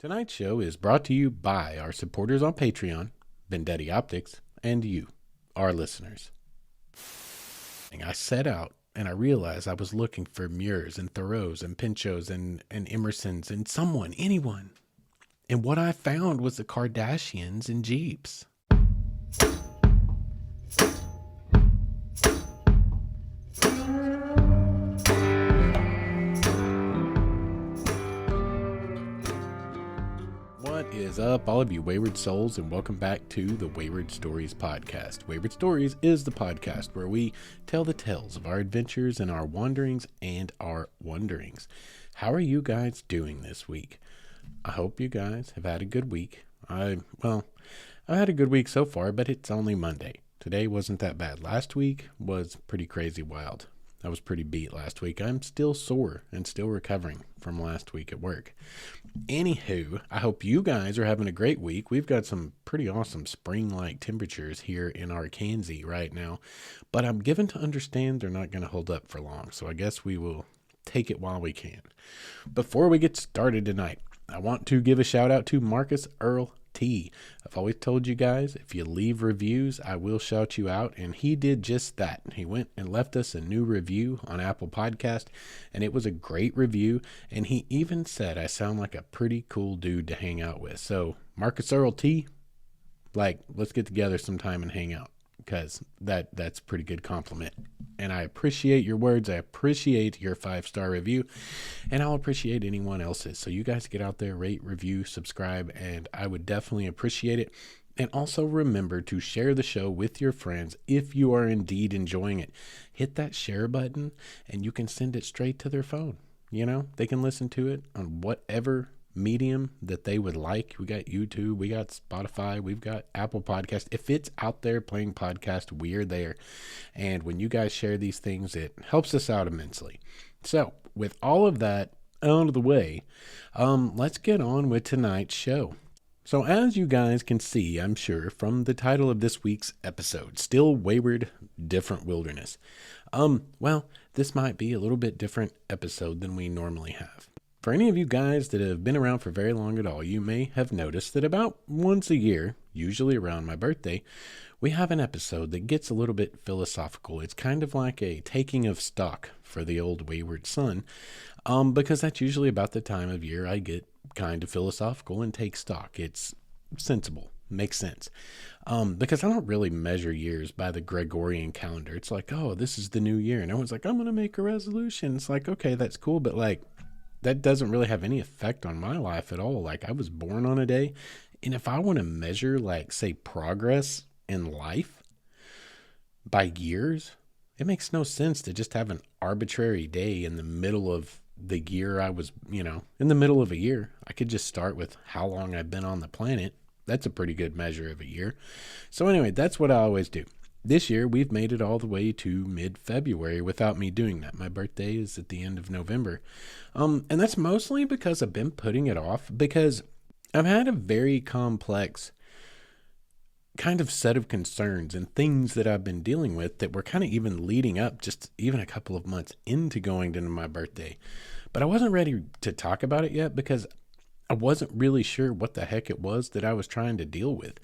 Tonight's show is brought to you by our supporters on Patreon, Vendetti Optics, and you, our listeners. I set out and I realized I was looking for Muirs and Thoreaus and Pinchos and Emersons and anyone. And what I found was the Kardashians and Jeeps. What is up, all of you wayward souls, and welcome back to the Wayward Stories podcast. Wayward Stories is the podcast where we tell the tales of our adventures and our wanderings and our wonderings. How are you guys doing this week? I hope you guys have had a good week. I've had a good week so far, but it's only Monday. Today wasn't that bad. Last week was pretty crazy wild. I was pretty beat last week. I'm still sore and still recovering from last week at work. Anywho, I hope you guys are having a great week. We've got some pretty awesome spring-like temperatures here in Arkansas right now, but I'm given to understand they're not going to hold up for long, so I guess we will take it while we can. Before we get started tonight, I want to give a shout out to Marcus Earl T. I've always told you guys, if you leave reviews, I will shout you out, and he did just that. He went and left us a new review on Apple Podcast, and it was a great review, and he even said I sound like a pretty cool dude to hang out with. So, Marcus Earl T, let's get together sometime and hang out, because that's a pretty good compliment. And I appreciate your words. I appreciate your 5-star review, and I'll appreciate anyone else's. So you guys get out there, rate, review, subscribe, and I would definitely appreciate it. And also remember to share the show with your friends if you are indeed enjoying it. Hit that share button, and you can send it straight to their phone. You know, they can listen to it on whatever medium that they would like. We got YouTube, we got Spotify, we've got Apple Podcast. If it's out there playing podcast, we're there. And when you guys share these things, it helps us out immensely. So with all of that out of the way, let's get on with tonight's show. So as you guys can see, I'm sure from the title of this week's episode, Still Wayward, Different Wilderness. This might be a little bit different episode than we normally have. For any of you guys that have been around for very long at all, you may have noticed that about once a year, usually around my birthday, we have an episode that gets a little bit philosophical. It's kind of like a taking of stock for the old wayward son, because that's usually about the time of year I get kind of philosophical and take stock. It's sensible, makes sense, because I don't really measure years by the Gregorian calendar. It's like, oh, this is the new year, and everyone's like, I'm going to make a resolution. It's like, okay, that's cool, but that doesn't really have any effect on my life at all. I was born on a day, and if I want to measure, say, progress in life by years, it makes no sense to just have an arbitrary day in the middle of the year I was, in the middle of a year. I could just start with how long I've been on the planet. That's a pretty good measure of a year. So anyway, that's what I always do. This year, we've made it all the way to mid-February without me doing that. My birthday is at the end of November. And that's mostly because I've been putting it off, because I've had a very complex kind of set of concerns and things that I've been dealing with that were kind of even leading up just even a couple of months into going into my birthday. But I wasn't ready to talk about it yet because I wasn't really sure what the heck it was that I was trying to deal with.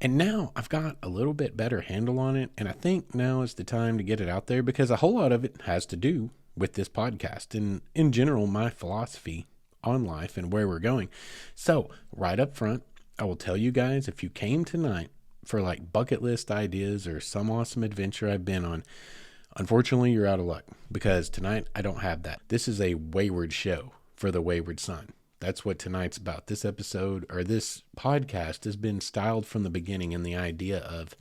And now I've got a little bit better handle on it, and I think now is the time to get it out there, because a whole lot of it has to do with this podcast and in general my philosophy on life and where we're going. So right up front, I will tell you guys, if you came tonight for bucket list ideas or some awesome adventure I've been on, unfortunately you're out of luck, because tonight I don't have that. This is a wayward show for the wayward son. That's what tonight's about. This episode, or this podcast, has been styled from the beginning in the idea of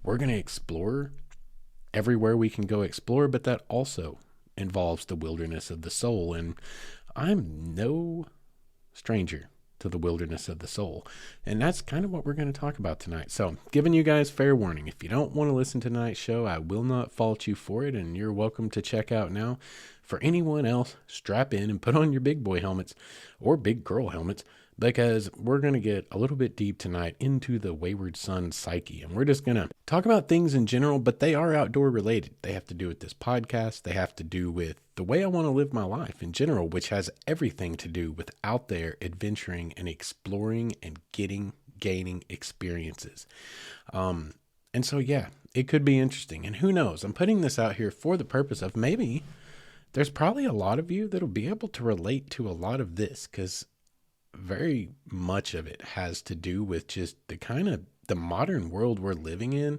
we're going to explore everywhere we can go explore, but that also involves the wilderness of the soul. And I'm no stranger to the wilderness of the soul. And that's kind of what we're going to talk about tonight. So, giving you guys fair warning, if you don't want to listen to tonight's show, I will not fault you for it, and you're welcome to check out now. For anyone else, strap in and put on your big boy helmets or big girl helmets, because we're going to get a little bit deep tonight into the wayward son's psyche. And we're just going to talk about things in general, but they are outdoor related. They have to do with this podcast. They have to do with the way I want to live my life in general, which has everything to do with out there adventuring and exploring and gaining experiences. And so, yeah, it could be interesting. And who knows? I'm putting this out here for the purpose of maybe there's probably a lot of you that'll be able to relate to a lot of this, because very much of it has to do with just the modern world we're living in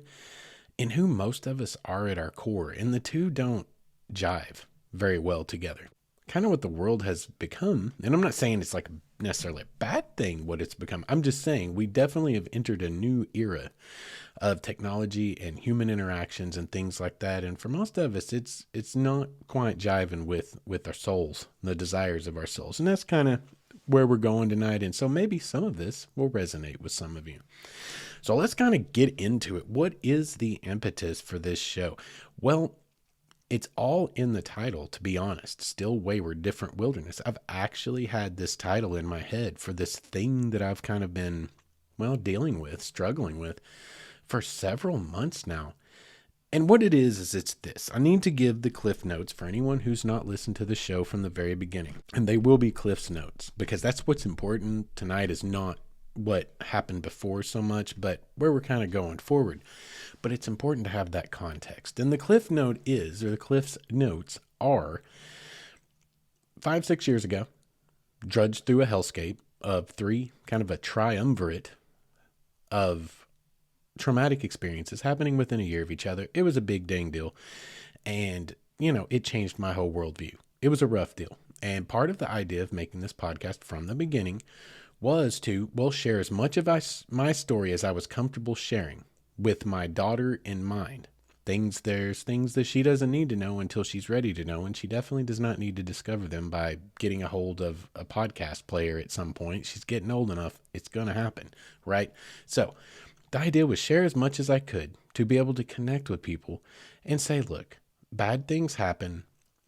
and who most of us are at our core. And the two don't jive very well together. Kind of what the world has become. And I'm not saying it's like necessarily a bad thing what it's become. I'm just saying we definitely have entered a new era of technology and human interactions and things like that. And for most of us, it's not quite jiving with our souls, the desires of our souls. And that's kind of where we're going tonight. And so maybe some of this will resonate with some of you. So let's kind of get into it. What is the impetus for this show? Well, it's all in the title, to be honest. Still Wayward, Different Wilderness. I've actually had this title in my head for this thing that I've kind of been, dealing with, struggling with for several months now. And what it is it's this. I need to give the Cliff Notes for anyone who's not listened to the show from the very beginning. And they will be Cliff's Notes, because that's what's important tonight, is not what happened before so much, but where we're kind of going forward. But it's important to have that context. And the Cliff Note the Cliff's Notes are 5-6 years ago, drudged through a hellscape of 3, kind of a triumvirate of traumatic experiences happening within a year of each other. It was a big dang deal. And, it changed my whole worldview. It was a rough deal. And part of the idea of making this podcast from the beginning was to, share as much of my story as I was comfortable sharing with my daughter in mind. There's things that she doesn't need to know until she's ready to know. And she definitely does not need to discover them by getting a hold of a podcast player at some point. She's getting old enough. It's going to happen. Right. So the idea was share as much as I could to be able to connect with people and say, look, bad things happen,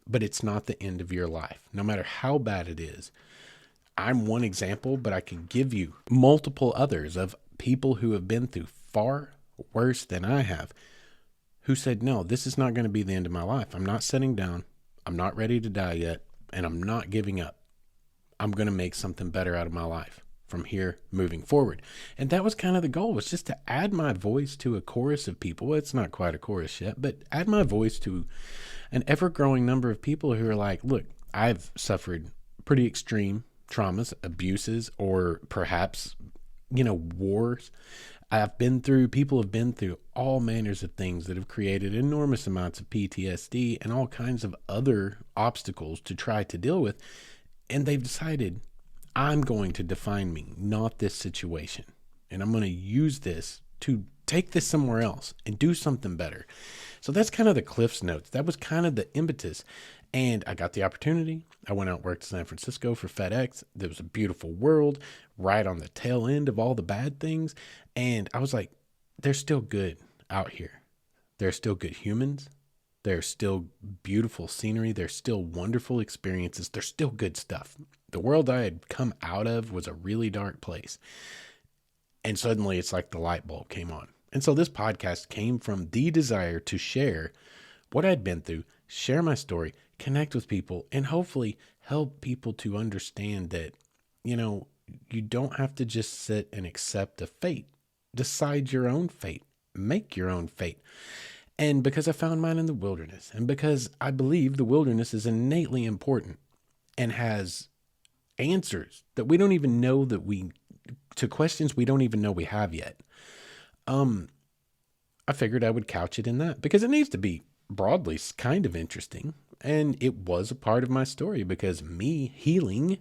but it's not the end of your life. No matter how bad it is. I'm one example, but I can give you multiple others of people who have been through far worse than I have, who said, no, this is not going to be the end of my life. I'm not sitting down. I'm not ready to die yet, and I'm not giving up. I'm going to make something better out of my life from here moving forward. And that was kind of the goal, was just to add my voice to a chorus of people. Well, it's not quite a chorus yet, but add my voice to an ever-growing number of people who are like, look, I've suffered pretty extreme traumas, abuses, or perhaps, wars. People have been through all manners of things that have created enormous amounts of PTSD and all kinds of other obstacles to try to deal with. And they've decided, I'm going to define me, not this situation. And I'm going to use this to take this somewhere else and do something better. So that's kind of the Cliff's Notes. That was kind of the impetus. And I got the opportunity. I went out and worked in San Francisco for FedEx. There was a beautiful world right on the tail end of all the bad things. And I was like, there's still good out here. There's still good humans. There's still beautiful scenery. There's still wonderful experiences. There's still good stuff. The world I had come out of was a really dark place. And suddenly it's like the light bulb came on. And so this podcast came from the desire to share what I'd been through, share my story, connect with people, and hopefully help people to understand that, you don't have to just sit and accept a fate. Decide your own fate. Make your own fate. And because I found mine in the wilderness, and because I believe the wilderness is innately important and has answers that we don't even know to questions we don't even know we have yet. I figured I would couch it in that because it needs to be broadly kind of interesting. And it was a part of my story because me healing,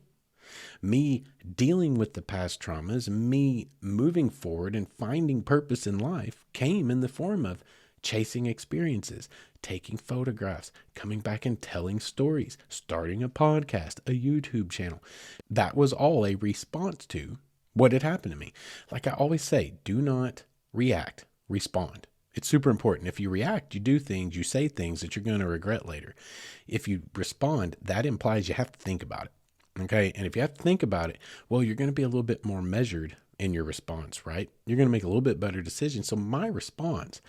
me dealing with the past traumas, me moving forward and finding purpose in life came in the form of chasing experiences, taking photographs, coming back and telling stories, starting a podcast, a YouTube channel. That was all a response to what had happened to me. Like I always say, do not react, respond. It's super important. If you react, you do things, you say things that you're going to regret later. If you respond, that implies you have to think about it. Okay. And if you have to think about it, well, you're going to be a little bit more measured in your response, right? You're going to make a little bit better decision. So my response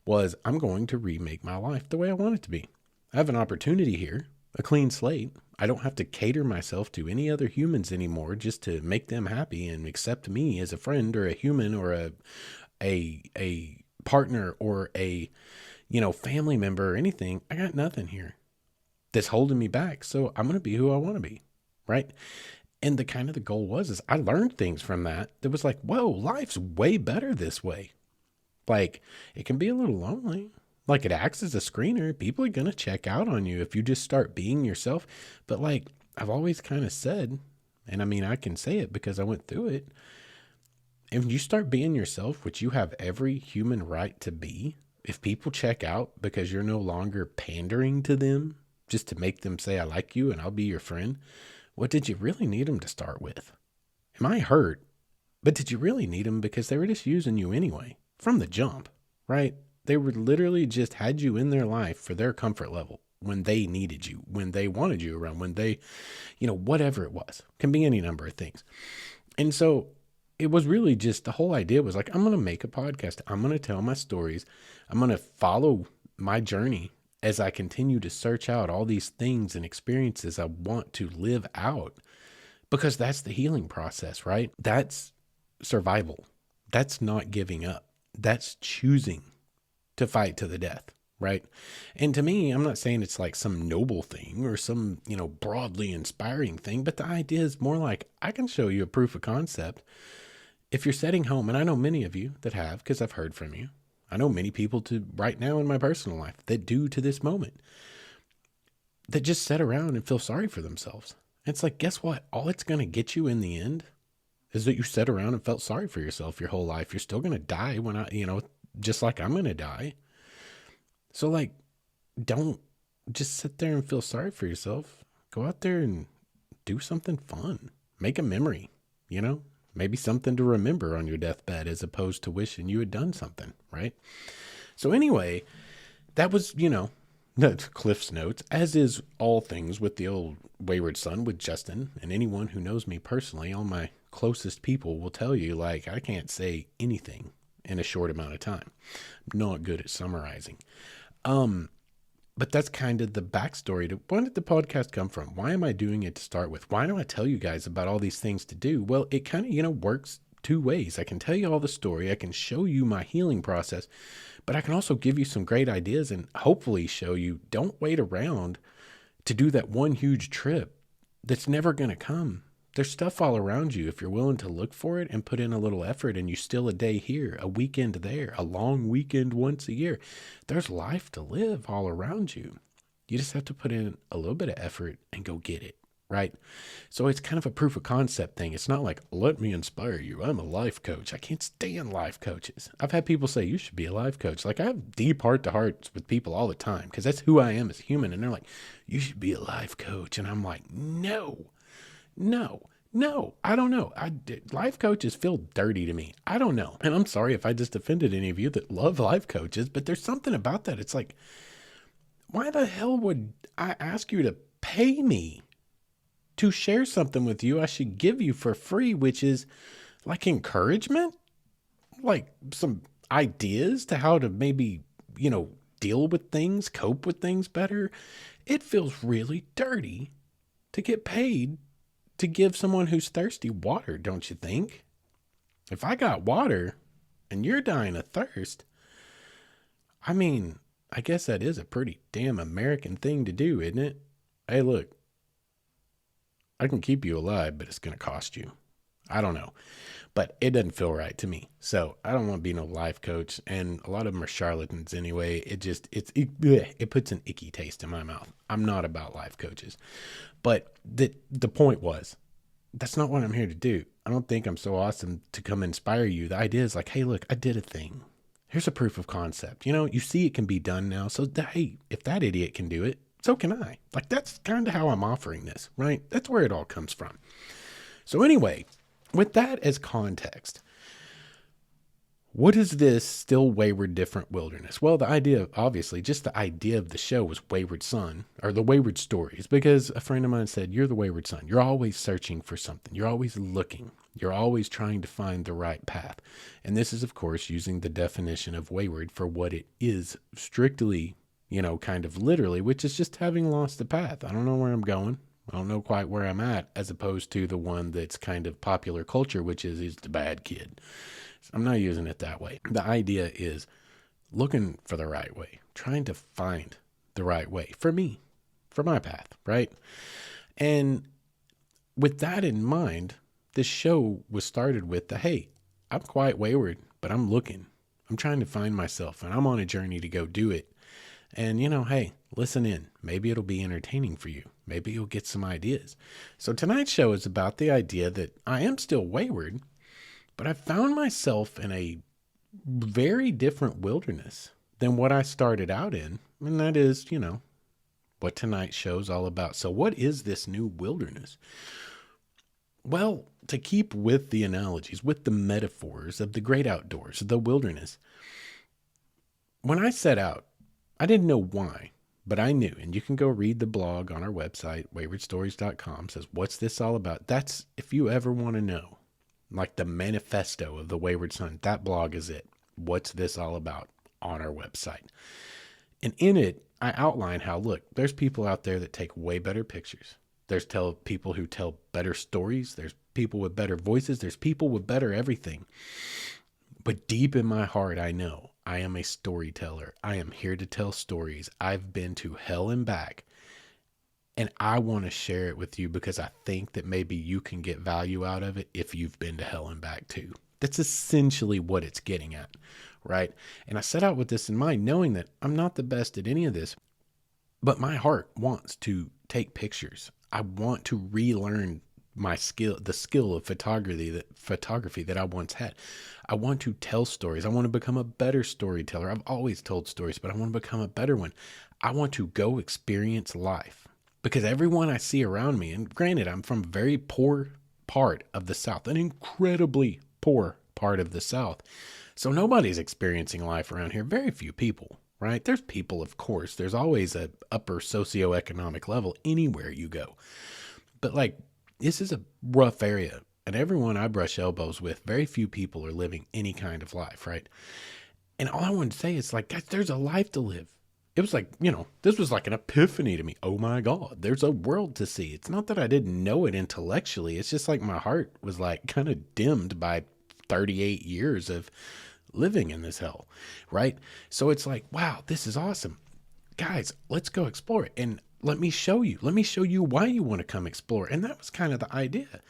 was, I'm going to remake my life the way I want it to be. I have an opportunity here, a clean slate. I don't have to cater myself to any other humans anymore just to make them happy and accept me as a friend or a human or a partner or a, family member or anything. I got nothing here that's holding me back. So I'm going to be who I want to be. Right. And the goal is I learned things from that was like, whoa, life's way better this way. Like, it can be a little lonely. Like, it acts as a screener. People are going to check out on you if you just start being yourself. But like I've always kind of said, and I mean, I can say it because I went through it. If you start being yourself, which you have every human right to be, if people check out because you're no longer pandering to them just to make them say, I like you and I'll be your friend, what did you really need them to start with? It might hurt, but did you really need them? Because they were just using you anyway from the jump, right? They were literally just had you in their life for their comfort level when they needed you, when they wanted you around, when they, whatever it was, can be any number of things. And so it was really just the whole idea was like, I'm going to make a podcast. I'm going to tell my stories. I'm going to follow my journey as I continue to search out all these things and experiences I want to live out, because that's the healing process, right? That's survival. That's not giving up. That's choosing to fight to the death, right? And to me, I'm not saying it's like some noble thing or some, broadly inspiring thing, but the idea is more like I can show you a proof of concept. If you're setting home, and I know many of you that have, because I've heard from you, I know many people to right now in my personal life that do to this moment, that just sit around and feel sorry for themselves. It's like, guess what? All it's going to get you in the end is that you sat around and felt sorry for yourself your whole life. You're still going to die just like I'm going to die. So like, don't just sit there and feel sorry for yourself. Go out there and do something fun. Make a memory, maybe something to remember on your deathbed as opposed to wishing you had done something, right? So anyway, that was, that's Cliff's notes, as is all things with the old Wayward son with Justin. And anyone who knows me personally, all my closest people will tell you, like, I can't say anything in a short amount of time. I'm not good at summarizing. But that's kind of the backstory to where did the podcast come from? Why am I doing it to start with? Why do I tell you guys about all these things to do? Well, it kind of, works two ways. I can tell you all the story. I can show you my healing process, but I can also give you some great ideas and hopefully show you don't wait around to do that one huge trip that's never going to come. There's stuff all around you if you're willing to look for it and put in a little effort, and you still a day here, a weekend there, a long weekend once a year. There's life to live all around you. You just have to put in a little bit of effort and go get it, right? So it's kind of a proof of concept thing. It's not like, let me inspire you. I'm a life coach. I can't stand life coaches. I've had people say, you should be a life coach. Like, I have deep heart-to-hearts with people all the time because that's who I am as a human. And they're like, you should be a life coach. And I'm like, no, I don't know. Life coaches feel dirty to me. I don't know. And I'm sorry if I just offended any of you that love life coaches, but there's something about that. It's like, why the hell would I ask you to pay me to share something with you I should give you for free, which is like encouragement, like some ideas to how to maybe, deal with things, cope with things better? It feels really dirty to get paid to give someone who's thirsty water, don't you think? If I got water and you're dying of thirst, I mean, I guess that is a pretty damn American thing to do, isn't it? Hey, look, I can keep you alive, but it's going to cost you. I don't know, but it doesn't feel right to me. So I don't want to be no life coach. And a lot of them are charlatans anyway. It puts an icky taste in my mouth. I'm not about life coaches. But the point was, that's not what I'm here to do. I don't think I'm so awesome to come inspire you. The idea is like, hey, look, I did a thing. Here's a proof of concept. You see it can be done now. So, hey, if that idiot can do it, so can I. Like, that's kind of how I'm offering this, right? That's where it all comes from. So anyway, with that as context, What is this still wayward, different wilderness? Well, the idea, obviously, just the idea of the show was Wayward Son, or the Wayward Stories, because a friend of mine said, you're the wayward son. You're always searching for something. You're always looking. You're always trying to find the right path. And this is, of course, using the definition of wayward for what it is strictly, kind of literally, which is just having lost the path. I don't know where I'm going. I don't know quite where I'm at, as opposed to the one that's kind of popular culture, which is he's the bad kid. I'm not using it that way. The idea is looking for the right way, trying to find the right way for me, for my path, right? And with that in mind, this show was started with hey, I'm quite wayward, but I'm looking. I'm trying to find myself, and I'm on a journey to go do it. And, hey, listen in. Maybe it'll be entertaining for you. Maybe you'll get some ideas. So tonight's show is about the idea that I am still wayward, but I found myself in a very different wilderness than what I started out in. And that is, what tonight's show is all about. So what is this new wilderness? Well, to keep with the analogies, with the metaphors of the great outdoors, the wilderness, when I set out, I didn't know why, but I knew. And you can go read the blog on our website, waywardstories.com, says, what's this all about? That's if you ever want to know. Like the manifesto of the Wayward Son. That blog is it. What's this all about on our website? And in it, I outline how, look, there's people out there that take way better pictures. There's people who tell better stories. There's people with better voices. There's people with better everything. But deep in my heart, I know I am a storyteller. I am here to tell stories. I've been to hell and back. And I want to share it with you because I think that maybe you can get value out of it if you've been to hell and back too. That's essentially what it's getting at, right? And I set out with this in mind, knowing that I'm not the best at any of this, but my heart wants to take pictures. I want to relearn my skill, the skill of photography that I once had. I want to tell stories. I want to become a better storyteller. I've always told stories, but I want to become a better one. I want to go experience life. Because everyone I see around me, and granted, I'm from a very poor part of the South, an incredibly poor part of the South. So nobody's experiencing life around here. Very few people, right? There's people, of course. There's always an upper socioeconomic level anywhere you go. But this is a rough area. And everyone I brush elbows with, very few people are living any kind of life, right? And all I wanted to say is guys, there's a life to live. It was this was like an epiphany to me. Oh my God, there's a world to see. It's not that I didn't know it intellectually. It's just my heart was kind of dimmed by 38 years of living in this hell, right? So it's wow, this is awesome. Guys, let's go explore it. And let me show you why you want to come explore. And that was kind of the idea.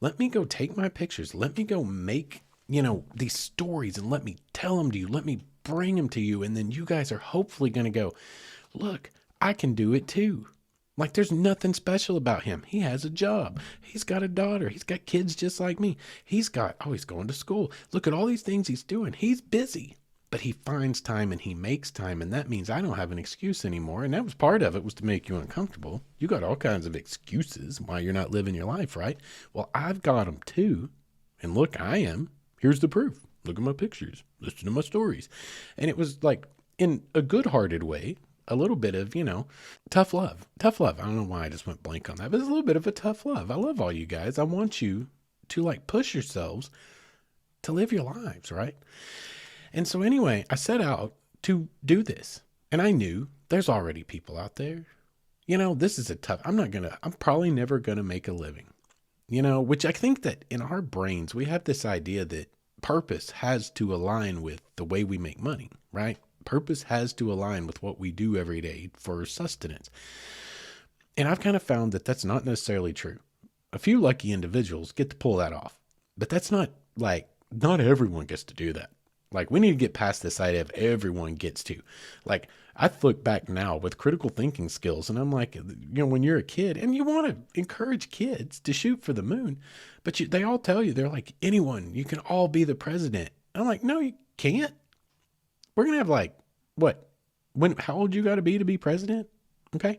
Let me go take my pictures. Let me go make, these stories and let me tell them to you. Let me bring them to you, and then you guys are hopefully going to go, look, I can do it too. There's nothing special about him. He has a job. He's got a daughter. He's got kids just like me. He's going to school. Look at all these things he's doing. He's busy, but he finds time and he makes time, and that means I don't have an excuse anymore. And that was part of it, was to make you uncomfortable. You got all kinds of excuses why you're not living your life, right? Well, I've got them too. And look, I am. Here's the proof. Look at my pictures, listen to my stories. And it was in a good-hearted way, a little bit of, tough love. Tough love. I don't know why I just went blank on that, but it's a little bit of a tough love. I love all you guys. I want you to push yourselves to live your lives, right? And so anyway, I set out to do this. And I knew there's already people out there. This is I'm probably never going to make a living, which I think that in our brains, we have this idea that purpose has to align with the way we make money, right? Purpose has to align with what we do every day for sustenance. And I've kind of found that that's not necessarily true. A few lucky individuals get to pull that off, but that's not everyone gets to do that. We need to get past this idea of everyone gets to. I look back now with critical thinking skills, and I'm when you're a kid and you want to encourage kids to shoot for the moon, but they all tell you, they're anyone, you can all be the president. I'm no, you can't. We're going to have what? How old you got to be president? Okay.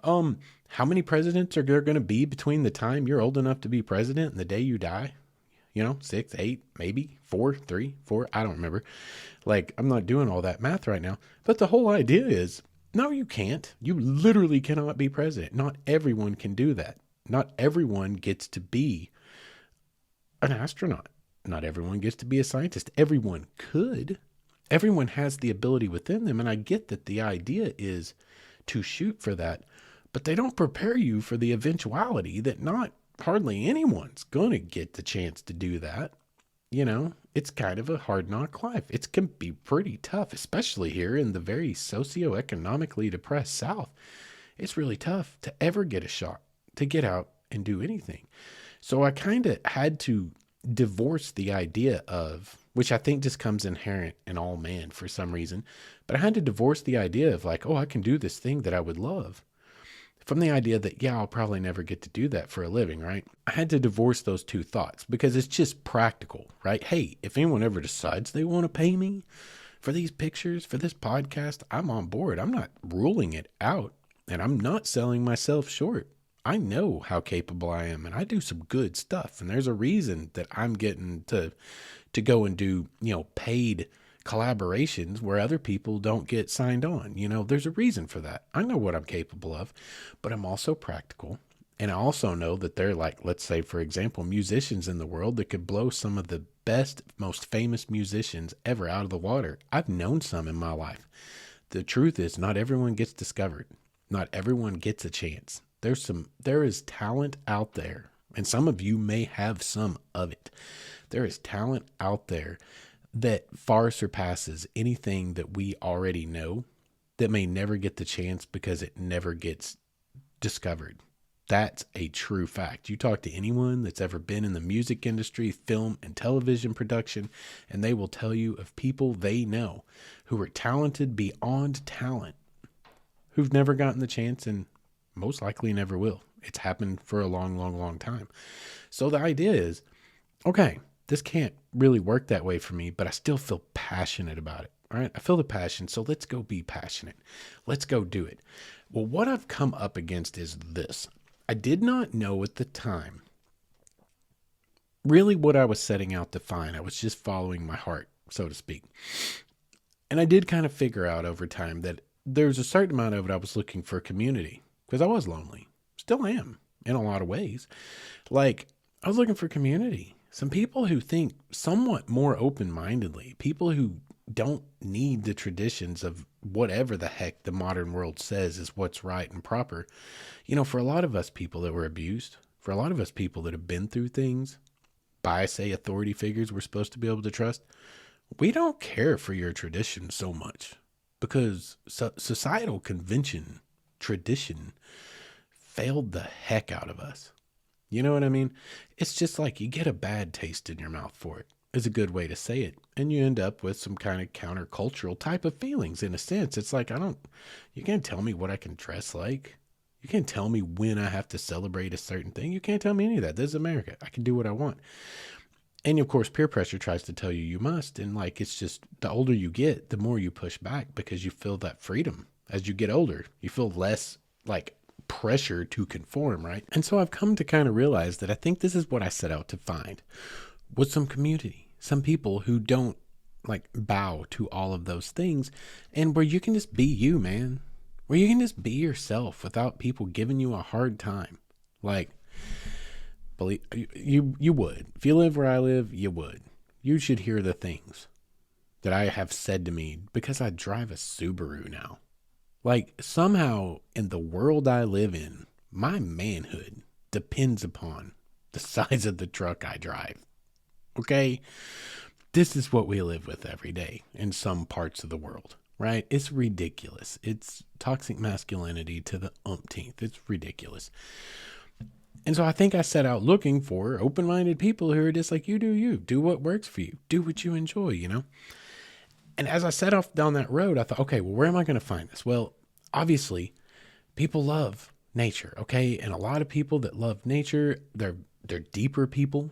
How many presidents are there going to be between the time you're old enough to be president and the day you die? 6, 8, maybe 4, 3, 4. I don't remember. Like, I'm not doing all that math right now. But the whole idea is, no, you can't. You literally cannot be president. Not everyone can do that. Not everyone gets to be an astronaut. Not everyone gets to be a scientist. Everyone could. Everyone has the ability within them. And I get that the idea is to shoot for that, but they don't prepare you for the eventuality that not hardly anyone's going to get the chance to do that. It's kind of a hard knock life. It can be pretty tough, especially here in the very socioeconomically depressed South. It's really tough to ever get a shot to get out and do anything. So I kind of had to divorce the idea of, which I think just comes inherent in all man for some reason, but I had to divorce the idea of like, oh, I can do this thing that I would love, from the idea that, yeah, I'll probably never get to do that for a living, right? I had to divorce those two thoughts because it's just practical, right? Hey, if anyone ever decides they want to pay me for these pictures, for this podcast, I'm on board. I'm not ruling it out, and I'm not selling myself short. I know how capable I am, and I do some good stuff, and there's a reason that I'm getting to go and do, paid collaborations where other people don't get signed on. There's a reason for that. I know what I'm capable of, but I'm also practical. And I also know that they're like, let's say, for example, musicians in the world that could blow some of the best, most famous musicians ever out of the water. I've known some in my life. The truth is, not everyone gets discovered. Not everyone gets a chance. There is talent out there, and some of you may have some of it. There is talent out there that far surpasses anything that we already know, that may never get the chance because it never gets discovered. That's a true fact. You talk to anyone that's ever been in the music industry, film and television production, and they will tell you of people they know who are talented beyond talent, who've never gotten the chance and most likely never will. It's happened for a long, long, long time. So the idea is, okay, this can't really work that way for me, but I still feel passionate about it. All right. I feel the passion. So let's go be passionate. Let's go do it. Well, what I've come up against is this. I did not know at the time really what I was setting out to find. I was just following my heart, so to speak. And I did kind of figure out over time that there's a certain amount of it I was looking for community, because I was lonely. Still am in a lot of ways. Like, I was looking for community. Some people who think somewhat more open-mindedly, people who don't need the traditions of whatever the heck the modern world says is what's right and proper. For a lot of us people that were abused, for a lot of us people that have been through things by, say, authority figures we're supposed to be able to trust, we don't care for your tradition so much because societal convention, tradition, failed the heck out of us. You know what I mean? It's just like you get a bad taste in your mouth for it, is a good way to say it. And you end up with some kind of countercultural type of feelings in a sense. It's like, you can't tell me what I can dress like. You can't tell me when I have to celebrate a certain thing. You can't tell me any of that. This is America. I can do what I want. And of course, peer pressure tries to tell you you must. And like, it's just the older you get, the more you push back because you feel that freedom. As you get older, you feel less like pressure to conform, right? And so I've come to kind of realize that I think this is what I set out to find, was some community, some people who don't like bow to all of those things, and where you can just be you, man, where you can just be yourself without people giving you a hard time. Like, believe you would, if you live where I live, you would. You should hear the things that I have said to me because I drive a Subaru now. Like, somehow in the world I live in, my manhood depends upon the size of the truck I drive. Okay? This is what we live with every day in some parts of the world, right? It's ridiculous. It's toxic masculinity to the umpteenth. It's ridiculous. And so I think I set out looking for open-minded people who are just like, you do you. Do what works for you. Do what you enjoy, And as I set off down that road, I thought, okay, well, where am I going to find this? Well, obviously, people love nature, okay? And a lot of people that love nature, they're deeper people.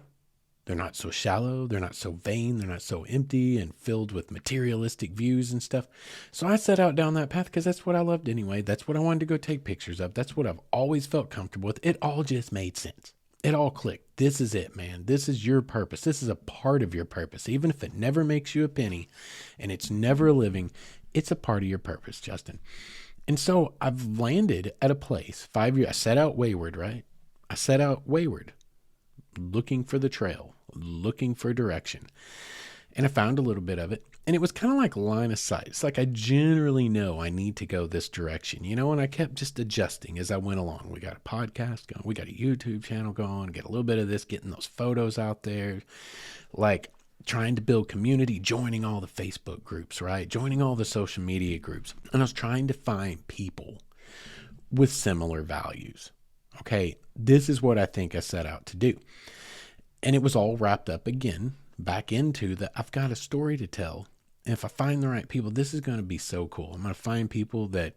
They're not so shallow. They're not so vain. They're not so empty and filled with materialistic views and stuff. So I set out down that path because that's what I loved anyway. That's what I wanted to go take pictures of. That's what I've always felt comfortable with. It all just made sense. it all clicked. This is it, man. This is your purpose. This is a part of your purpose. Even if it never makes you a penny and it's never a living, it's a part of your purpose, Justin. And so I've landed at a place 5 years. I set out wayward, right? I set out wayward, looking for the trail, looking for direction. And I found a little bit of it. And it was kind of like line of sight. It's like I generally know I need to go this direction, and I kept just adjusting as I went along. We got a podcast going. We got a YouTube channel going. Get a little bit of this, getting those photos out there, like trying to build community, joining all the Facebook groups, right? Joining all the social media groups. And I was trying to find people with similar values. Okay, this is what I think I set out to do. And it was all wrapped up again back into I've got a story to tell. And if I find the right people, this is going to be so cool. I'm going to find people that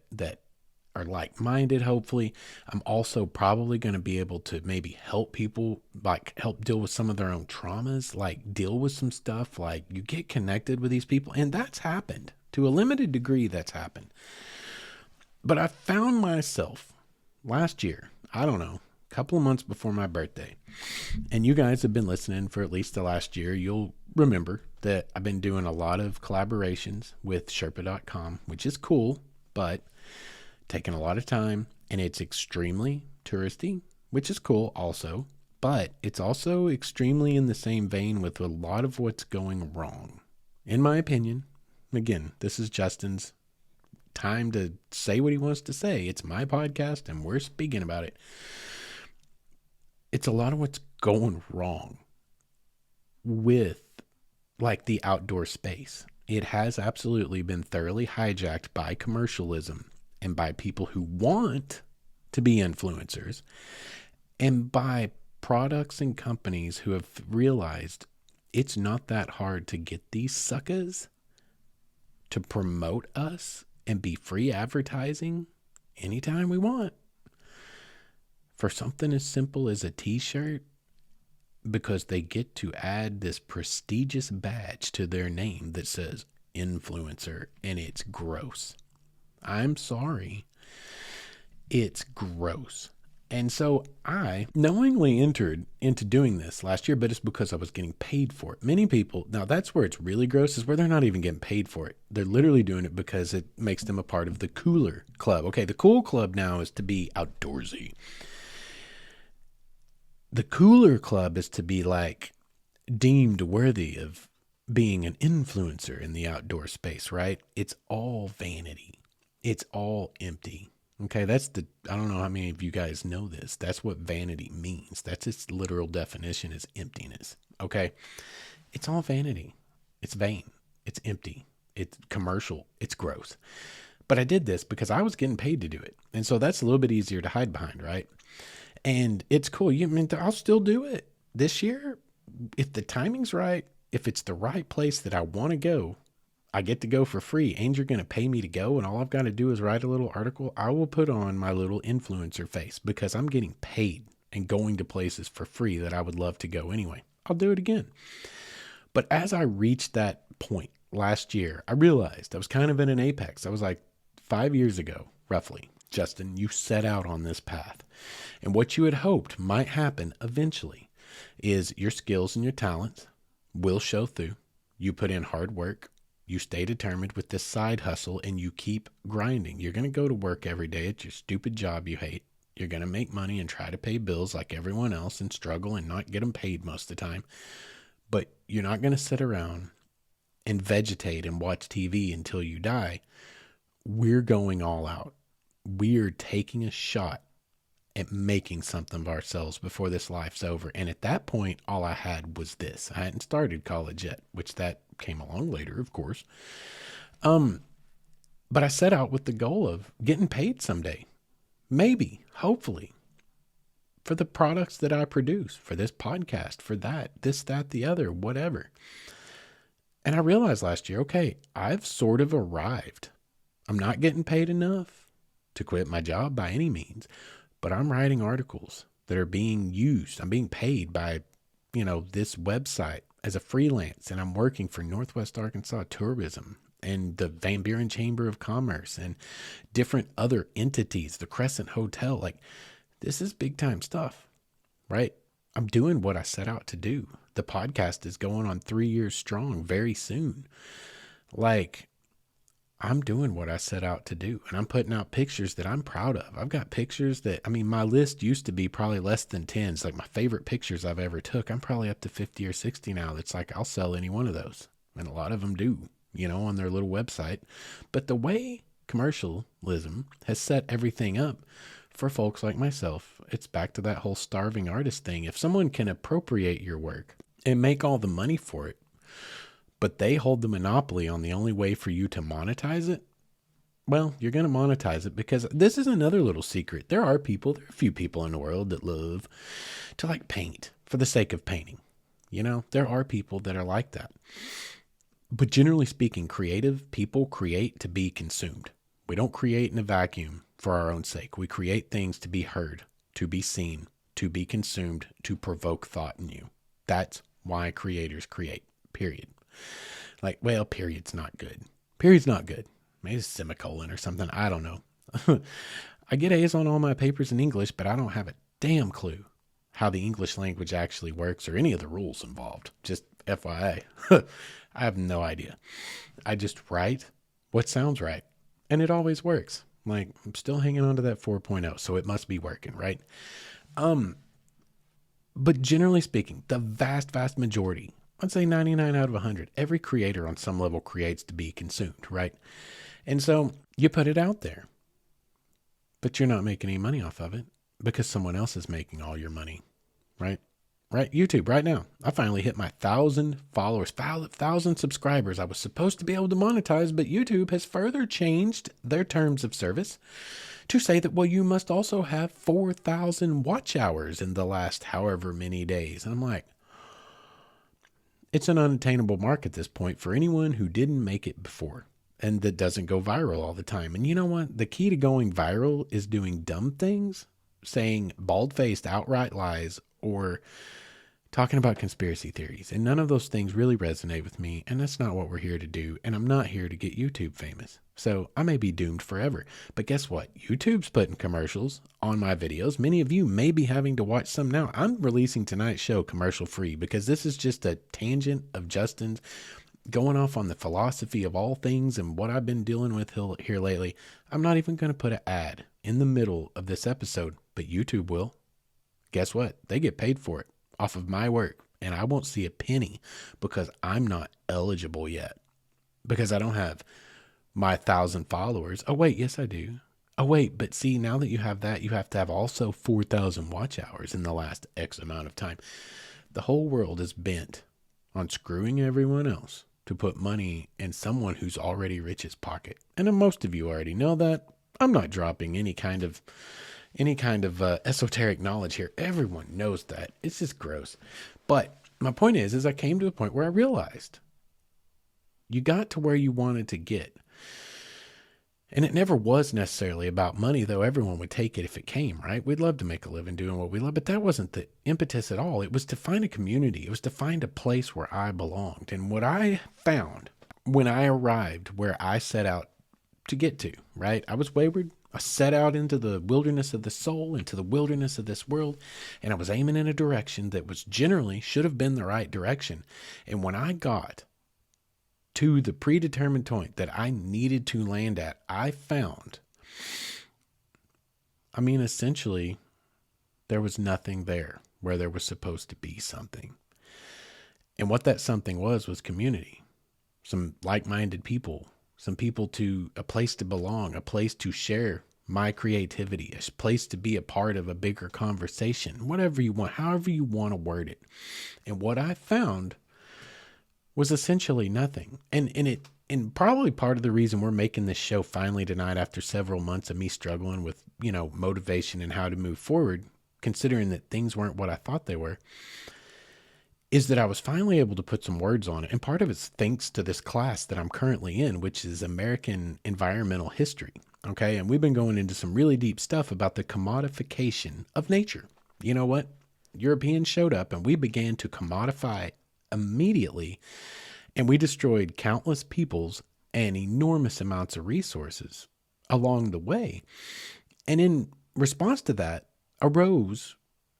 are like-minded, hopefully. I'm also probably going to be able to maybe help people, like help deal with some of their own traumas, like deal with some stuff, like you get connected with these people. And that's happened. To a limited degree, that's happened. But I found myself last year, I don't know, a couple of months before my birthday, and you guys have been listening for at least the last year, you'll remember that I've been doing a lot of collaborations with Sherpa.com, which is cool, but taking a lot of time, and it's extremely touristy, which is cool also, but it's also extremely in the same vein with a lot of what's going wrong. In my opinion, again, this is Justin's time to say what he wants to say. It's my podcast, and we're speaking about it. It's a lot of what's going wrong with like the outdoor space. It has absolutely been thoroughly hijacked by commercialism and by people who want to be influencers and by products and companies who have realized it's not that hard to get these suckers to promote us and be free advertising anytime we want for something as simple as a t-shirt, because they get to add this prestigious badge to their name that says influencer, and it's gross. I'm sorry. It's gross. And so I knowingly entered into doing this last year, but it's because I was getting paid for it. Many people, now that's where it's really gross, is where they're not even getting paid for it. They're literally doing it because it makes them a part of the cooler club. Okay, the cool club now is to be outdoorsy. The cooler club is to be like deemed worthy of being an influencer in the outdoor space, right? It's all vanity. It's all empty. Okay, I don't know how many of you guys know this. That's what vanity means. That's its literal definition, is emptiness. Okay, it's all vanity. It's vain. It's empty. It's commercial. It's gross. But I did this because I was getting paid to do it. And so that's a little bit easier to hide behind, right? And it's cool. I'll still do it this year. If the timing's right, if it's the right place that I want to go, I get to go for free. And you're going to pay me to go, and all I've got to do is write a little article. I will put on my little influencer face because I'm getting paid and going to places for free that I would love to go anyway. I'll do it again. But as I reached that point last year, I realized I was kind of in an apex. I was like 5 years ago, roughly. Justin, you set out on this path. And what you had hoped might happen eventually is your skills and your talents will show through. You put in hard work. You stay determined with this side hustle, and you keep grinding. You're going to go to work every day at your stupid job you hate. You're going to make money and try to pay bills like everyone else and struggle and not get them paid most of the time. But you're not going to sit around and vegetate and watch TV until you die. We're going all out. We're taking a shot at making something of ourselves before this life's over. And at that point, all I had was this. I hadn't started college yet, which that came along later, of course. But I set out with the goal of getting paid someday. Maybe, hopefully, for the products that I produce, for this podcast, for that, this, that, the other, whatever. And I realized last year, okay, I've sort of arrived. I'm not getting paid enough to quit my job by any means, but I'm writing articles that are being used. I'm being paid by, this website as a freelance, and I'm working for Northwest Arkansas Tourism and the Van Buren Chamber of Commerce and different other entities, the Crescent Hotel. Like, this is big time stuff, right? I'm doing what I set out to do. The podcast is going on 3 years strong very soon. Like, I'm doing what I set out to do, and I'm putting out pictures that I'm proud of. I've got pictures that, I mean, my list used to be probably less than 10. It's like my favorite pictures I've ever took. I'm probably up to 50 or 60 now. That's like, I'll sell any one of those. And a lot of them do, on their little website. But the way commercialism has set everything up for folks like myself, it's back to that whole starving artist thing. If someone can appropriate your work and make all the money for it, but they hold the monopoly on the only way for you to monetize it, well, you're going to monetize it, because this is another little secret. There are a few people in the world that love to like paint for the sake of painting. There are people that are like that. But generally speaking, creative people create to be consumed. We don't create in a vacuum for our own sake. We create things to be heard, to be seen, to be consumed, to provoke thought in you. That's why creators create, period. Like, well, period's not good. Period's not good. Maybe it's a semicolon or something. I don't know. I get A's on all my papers in English, but I don't have a damn clue how the English language actually works or any of the rules involved. Just FYI. I have no idea. I just write what sounds right. And it always works. Like, I'm still hanging on to that 4.0, so it must be working, right? But generally speaking, the vast, vast majority, I'd say 99 out of 100, every creator on some level creates to be consumed, right? And so you put it out there, but you're not making any money off of it because someone else is making all your money, right? Right? YouTube right now. I finally hit my 1,000 followers, 1,000 subscribers. I was supposed to be able to monetize, but YouTube has further changed their terms of service to say that, well, you must also have 4,000 watch hours in the last however many days. And I'm like, it's an unattainable mark at this point for anyone who didn't make it before and that doesn't go viral all the time. And you know what? The key to going viral is doing dumb things, saying bald-faced outright lies, or talking about conspiracy theories. And none of those things really resonate with me. And that's not what we're here to do. And I'm not here to get YouTube famous. So I may be doomed forever. But guess what? YouTube's putting commercials on my videos. Many of you may be having to watch some now. I'm releasing tonight's show commercial free because this is just a tangent of Justin's going off on the philosophy of all things and what I've been dealing with here lately. I'm not even going to put an ad in the middle of this episode, but YouTube will. Guess what? They get paid for it off of my work, and I won't see a penny because I'm not eligible yet, because I don't have my 1,000 followers. Oh, wait, yes, I do. Oh, wait, but see, now that you have that, you have to have also 4,000 watch hours in the last X amount of time. The whole world is bent on screwing everyone else to put money in someone who's already rich's pocket. And most of you already know that. I'm not dropping any kind of esoteric knowledge here. Everyone knows that. It's just gross. But my point is I came to a point where I realized you got to where you wanted to get. And it never was necessarily about money, though everyone would take it if it came, right? We'd love to make a living doing what we love, but that wasn't the impetus at all. It was to find a community. It was to find a place where I belonged. And what I found when I arrived where I set out to get to, right? I was wayward. I set out into the wilderness of the soul, into the wilderness of this world, and I was aiming in a direction that was generally should have been the right direction. And when I got to the predetermined point that I needed to land at, I found, essentially, there was nothing there where there was supposed to be something. And what that something was community, some like-minded people, some people a place to belong, a place to share my creativity, a place to be a part of a bigger conversation, whatever you want, however you want to word it. And what I found was essentially nothing. And probably part of the reason we're making this show finally tonight, after several months of me struggling with, motivation and how to move forward, considering that things weren't what I thought they were, is that I was finally able to put some words on it. And part of it's thanks to this class that I'm currently in, which is American Environmental History. Okay. And we've been going into some really deep stuff about the commodification of nature. You know what? Europeans showed up and we began to commodify immediately, and we destroyed countless peoples and enormous amounts of resources along the way. And in response to that arose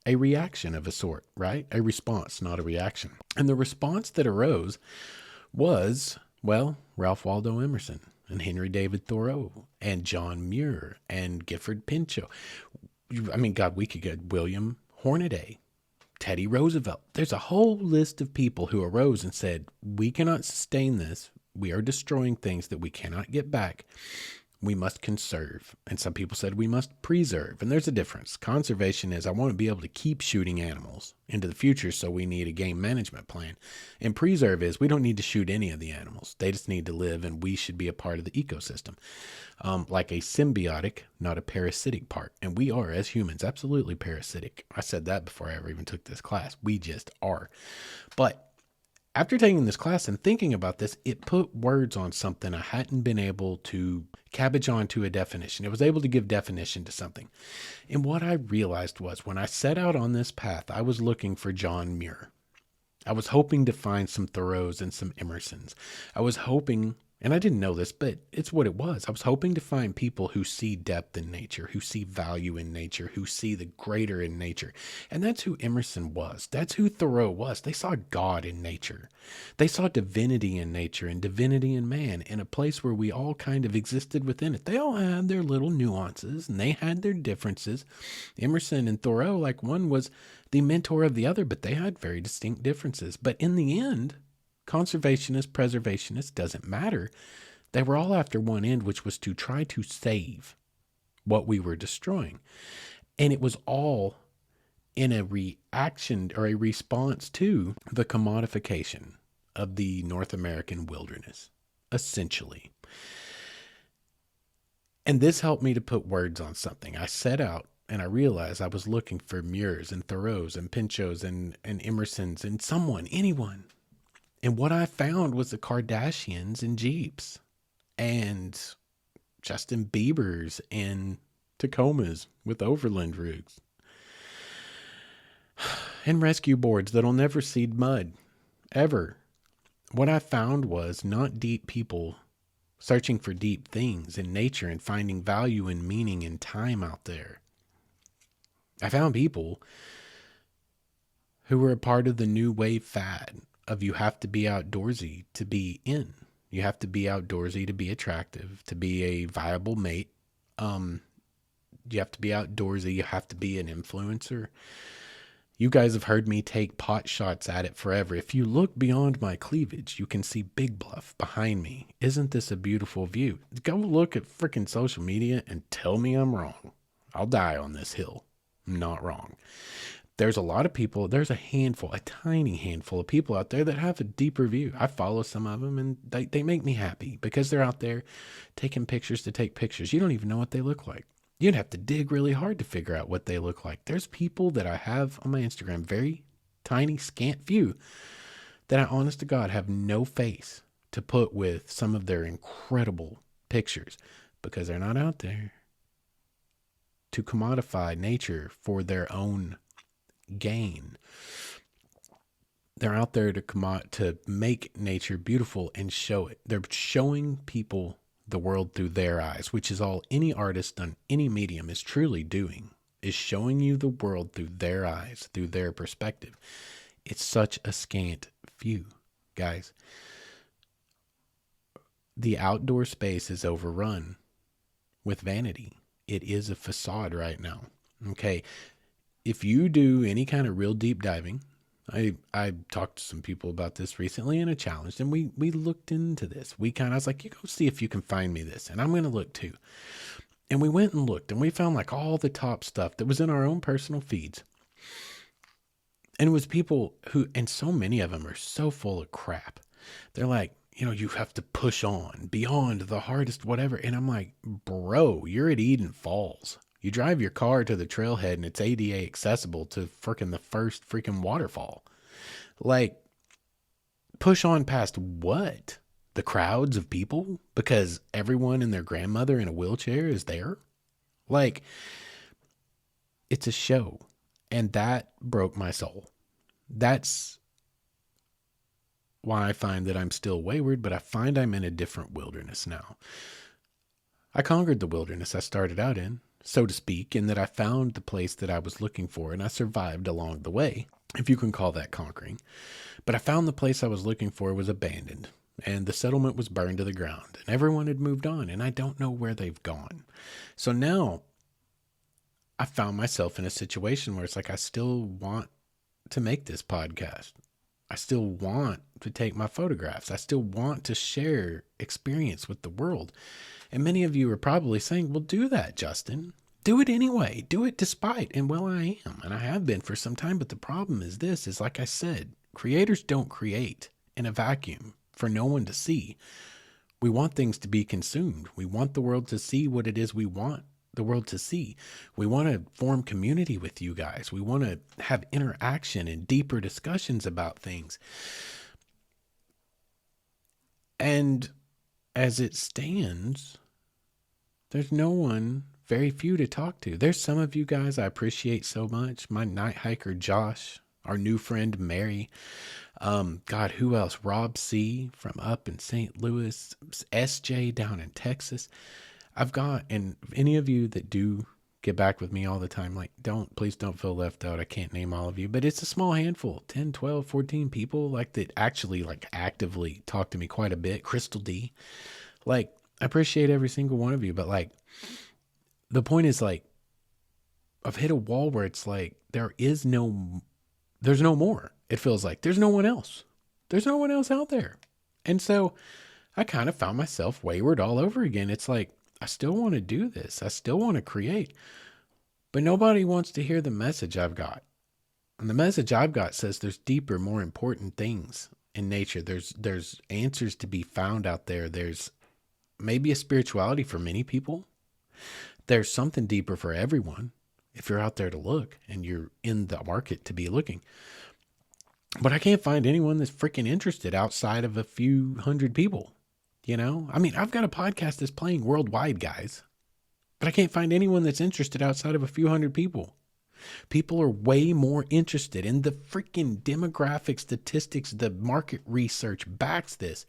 a reaction of a sort, right? A response, not a reaction. And the response that arose was, well, Ralph Waldo Emerson and Henry David Thoreau and John Muir and Gifford Pinchot. I mean, God, we could get William Hornaday, Teddy Roosevelt. There's a whole list of people who arose and said, we cannot sustain this. We are destroying things that we cannot get back. We must conserve. And some people said we must preserve. And there's a difference. Conservation is I want to be able to keep shooting animals into the future, so we need a game management plan. And preserve is we don't need to shoot any of the animals. They just need to live, and we should be a part of the ecosystem. Like a symbiotic, not a parasitic part. And we are, as humans, absolutely parasitic. I said that before I ever even took this class. We just are. But after taking this class and thinking about this, it put words on something I hadn't been able to cabbage onto a definition. It was able to give definition to something. And what I realized was when I set out on this path, I was looking for John Muir. I was hoping to find some Thoreaus and some Emersons. I was hoping, and I didn't know this, but it's what it was. I was hoping to find people who see depth in nature, who see value in nature, who see the greater in nature. And that's who Emerson was. That's who Thoreau was. They saw God in nature. They saw divinity in nature and divinity in man, in a place where we all kind of existed within it. They all had their little nuances and they had their differences. Emerson and Thoreau, like one was the mentor of the other, but they had very distinct differences. But in the end, conservationists, preservationists, doesn't matter. They were all after one end, which was to try to save what we were destroying. And it was all in a reaction or a response to the commodification of the North American wilderness, essentially. And this helped me to put words on something. I set out and I realized I was looking for Muirs and Thoreaus and Pinchots and Emersons and someone, anyone. And what I found was the Kardashians and Jeeps and Justin Biebers and Tacomas with overland rigs and rescue boards that'll never seed mud, ever. What I found was not deep people searching for deep things in nature and finding value and meaning and time out there. I found people who were a part of the new wave fad of you have to be outdoorsy to be in. You have to be outdoorsy to be attractive, to be a viable mate. You have to be outdoorsy. You have to be an influencer. You guys have heard me take pot shots at it forever. If you look beyond my cleavage, you can see Big Bluff behind me. Isn't this a beautiful view? Go look at freaking social media and tell me I'm wrong. I'll die on this hill. I'm not wrong. There's a lot of people, there's a handful, a tiny handful of people out there that have a deeper view. I follow some of them and they make me happy because they're out there taking pictures to take pictures. You don't even know what they look like. You'd have to dig really hard to figure out what they look like. There's people that I have on my Instagram, very tiny, scant few, that I honest to God have no face to put with some of their incredible pictures because they're not out there to commodify nature for their own gain. They're out there to make nature beautiful and show it. They're showing people the world through their eyes, which is all any artist on any medium is truly doing, is showing you the world through their eyes, through their perspective. It's such a scant few, guys. The outdoor space is overrun with vanity. It is a facade right now. Okay. If you do any kind of real deep diving, I talked to some people about this recently in a challenge, and we looked into this. I was like, you go see if you can find me this, and I'm going to look too. And we went and looked, and we found like all the top stuff that was in our own personal feeds. And it was people who, and so many of them are so full of crap. They're like, you have to push on beyond the hardest whatever. And I'm like, bro, you're at Eden Falls. You drive your car to the trailhead and it's ADA accessible to the first freaking waterfall. Like, push on past what? The crowds of people? Because everyone and their grandmother in a wheelchair is there? Like, it's a show. And that broke my soul. That's why I find that I'm still wayward, but I find I'm in a different wilderness now. I conquered the wilderness I started out in. so to speak, in that I found the place that I was looking for and I survived along the way, if you can call that conquering. But I found the place I was looking for was abandoned and the settlement was burned to the ground and everyone had moved on and I don't know where they've gone. So now I found myself in a situation where it's like I still want to make this podcast. I still want to take my photographs. I still want to share experience with the world. And many of you are probably saying, well, do that, Justin. Do it anyway. Do it despite. And well, I am. And I have been for some time. But the problem is this, is like I said, creators don't create in a vacuum for no one to see. We want things to be consumed. We want the world to see what it is we want the world to see. We want to form community with you guys. We want to have interaction and deeper discussions about things. And as it stands, there's no one, very few to talk to. There's some of you guys I appreciate so much. My night hiker, Josh, our new friend, Mary. God, who else? Rob C. from up in St. Louis, SJ down in Texas. And any of you that do get back with me all the time, like, please don't feel left out. I can't name all of you, but it's a small handful, 10, 12, 14 people like that actually like actively talk to me quite a bit. Crystal D, like, I appreciate every single one of you, but like, the point is like, I've hit a wall where it's like, there's no more. It feels like there's no one else. There's no one else out there. And so I kind of found myself wayward all over again. It's like, I still want to do this. I still want to create, but nobody wants to hear the message I've got. And the message I've got says there's deeper, more important things in nature. There's answers to be found out there. There's maybe a spirituality for many people. There's something deeper for everyone if you're out there to look and you're in the market to be looking. But I can't find anyone that's freaking interested outside of a few hundred people. You know, I mean, I've got a podcast that's playing worldwide, guys, but I can't find anyone that's interested outside of a few hundred people. People are way more interested in the freaking demographic statistics. The market research backs this.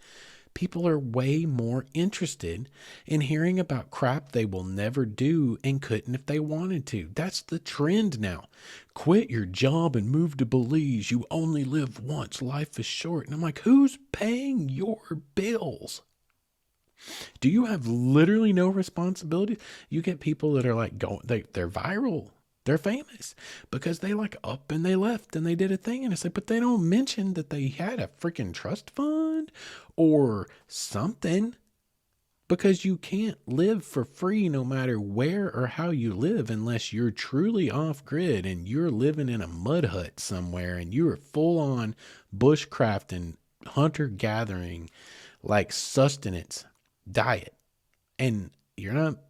People are way more interested in hearing about crap they will never do and couldn't if they wanted to. That's the trend now. Quit your job and move to Belize. You only live once. Life is short. And I'm like, who's paying your bills? Do you have literally no responsibility? You get people that are like they're viral. They're famous because they like up and they left and they did a thing. And it's like, but they don't mention that they had a freaking trust fund or something, because you can't live for free no matter where or how you live unless you're truly off grid and you're living in a mud hut somewhere and you are full on bushcraft and hunter gathering, like sustenance diet. And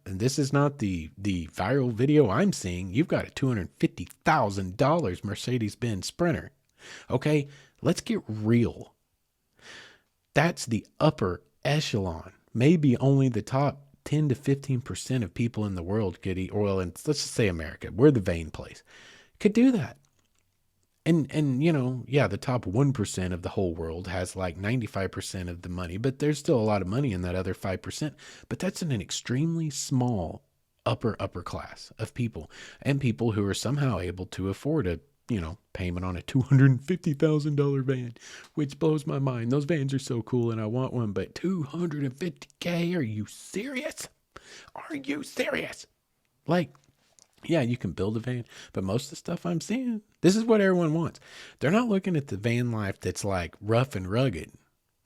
this is not the viral video I'm seeing. You've got a $250,000 Mercedes-Benz Sprinter. Okay, let's get real. That's the upper echelon. Maybe only the top 10 to 15% of people in the world could eat oil. And let's just say America, we're the vain place, could do that. And you know, yeah, the top 1% of the whole world has like 95% of the money, but there's still a lot of money in that other 5%. But that's in an extremely small upper class of people, and people who are somehow able to afford a, payment on a $250,000 van, which blows my mind. Those vans are so cool and I want one, but $250K? Are you serious? Are you serious? Like, yeah, you can build a van, but most of the stuff I'm seeing, this is what everyone wants. They're not looking at the van life that's like rough and rugged.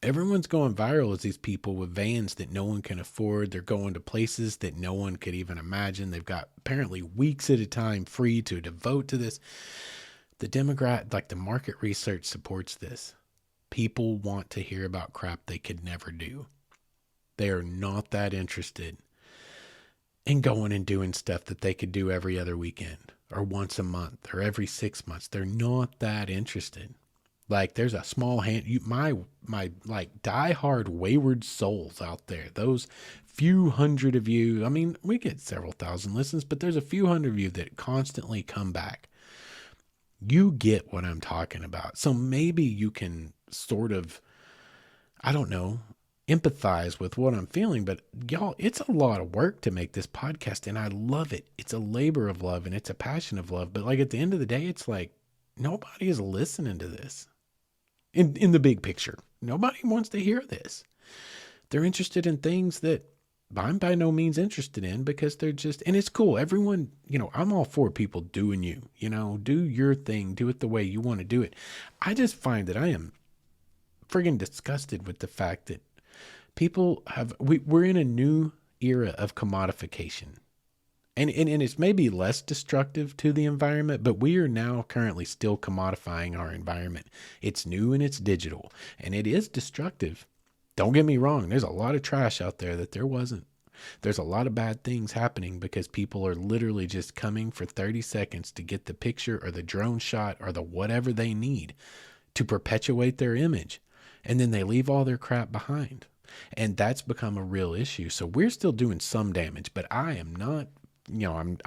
Everyone's going viral as these people with vans that no one can afford. They're going to places that no one could even imagine. They've got apparently weeks at a time free to devote to this. The the market research supports this. People want to hear about crap they could never do. They are not that interested in going and doing stuff that they could do every other weekend or once a month or every 6 months. They're not that interested. Like, there's a small hand, my like diehard wayward souls out there, those few hundred of you. I mean, we get several thousand listens, but there's a few hundred of you that constantly come back. You get what I'm talking about. So maybe you can sort of, I don't know, empathize with what I'm feeling. But y'all, it's a lot of work to make this podcast, and I love it. It's a labor of love, and it's a passion of love. But like at the end of the day, it's like nobody is listening to this in the big picture. Nobody wants to hear this. They're interested in things that I'm by no means interested in, because they're just, and it's cool. Everyone, I'm all for people doing you, do your thing, do it the way you want to do it. I just find that I am friggin' disgusted with the fact that people we're in a new era of commodification. And it's maybe less destructive to the environment, but we are now currently still commodifying our environment. It's new and it's digital, and it is destructive. Don't get me wrong. There's a lot of trash out there that there wasn't. There's a lot of bad things happening because people are literally just coming for 30 seconds to get the picture or the drone shot or the whatever they need to perpetuate their image. And then they leave all their crap behind. And that's become a real issue. So we're still doing some damage, but I am not,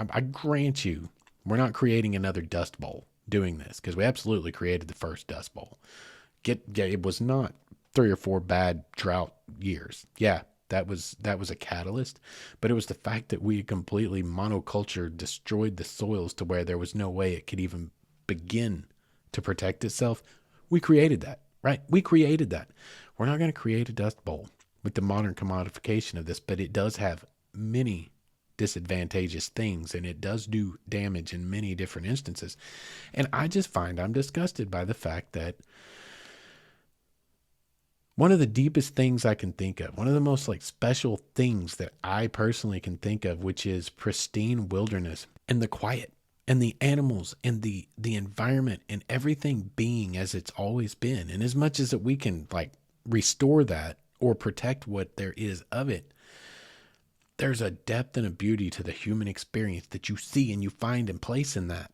I grant you, we're not creating another Dust Bowl doing this, because we absolutely created the first Dust Bowl. It was not 3 or 4 bad drought years. Yeah, that was a catalyst, but it was the fact that we completely monoculture destroyed the soils to where there was no way it could even begin to protect itself. We created that, right? We created that. We're not going to create a Dust Bowl with the modern commodification of this, but it does have many disadvantageous things, and it does do damage in many different instances. And I just find I'm disgusted by the fact that one of the deepest things I can think of, one of the most special things that I personally can think of, which is pristine wilderness and the quiet and the animals and the environment and everything being as it's always been. And as much as that we can restore that or protect what there is of it, there's a depth and a beauty to the human experience that you see, and you find place in that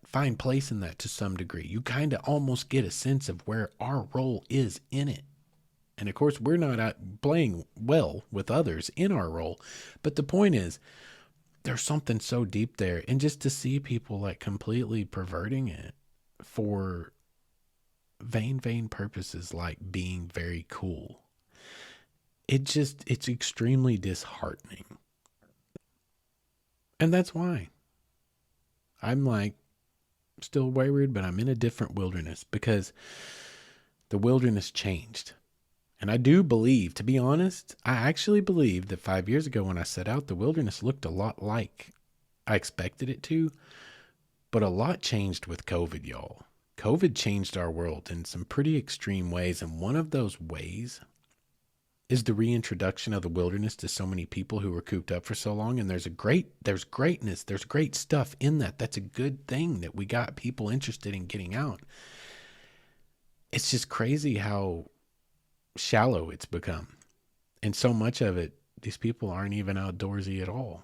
to some degree. You kind of almost get a sense of where our role is in it. And of course, we're not out playing well with others in our role. But the point is, there's something so deep there. And just to see people completely perverting it for vain purposes, like being very cool, it's extremely disheartening. And that's why I'm still wayward, but I'm in a different wilderness, because the wilderness changed. And I do believe, to be honest, I actually believe that 5 years ago when I set out, the wilderness looked a lot like I expected it to, but a lot changed with COVID, y'all. COVID changed our world in some pretty extreme ways, and one of those ways is the reintroduction of the wilderness to so many people who were cooped up for so long. And there's greatness, there's great stuff in that. That's a good thing that we got people interested in getting out. It's just crazy how shallow it's become. And so much of it, these people aren't even outdoorsy at all.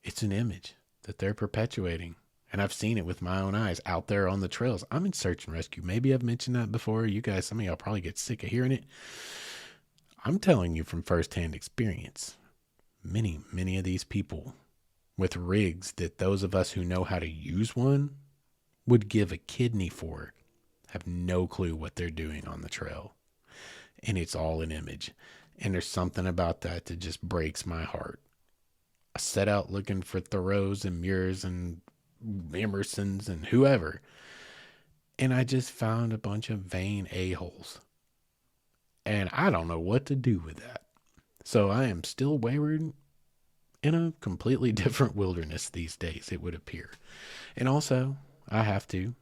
It's an image that they're perpetuating. And I've seen it with my own eyes out there on the trails. I'm in search and rescue. Maybe I've mentioned that before. You guys, some of y'all probably get sick of hearing it. I'm telling you from firsthand experience, many of these people with rigs that those of us who know how to use one would give a kidney for have no clue what they're doing on the trail. And it's all an image. And there's something about that that just breaks my heart. I set out looking for Thoreaus and Muirs and Emersons and whoever, and I just found a bunch of vain a-holes. And I don't know what to do with that. So I am still wayward in a completely different wilderness these days, it would appear. And also, I have to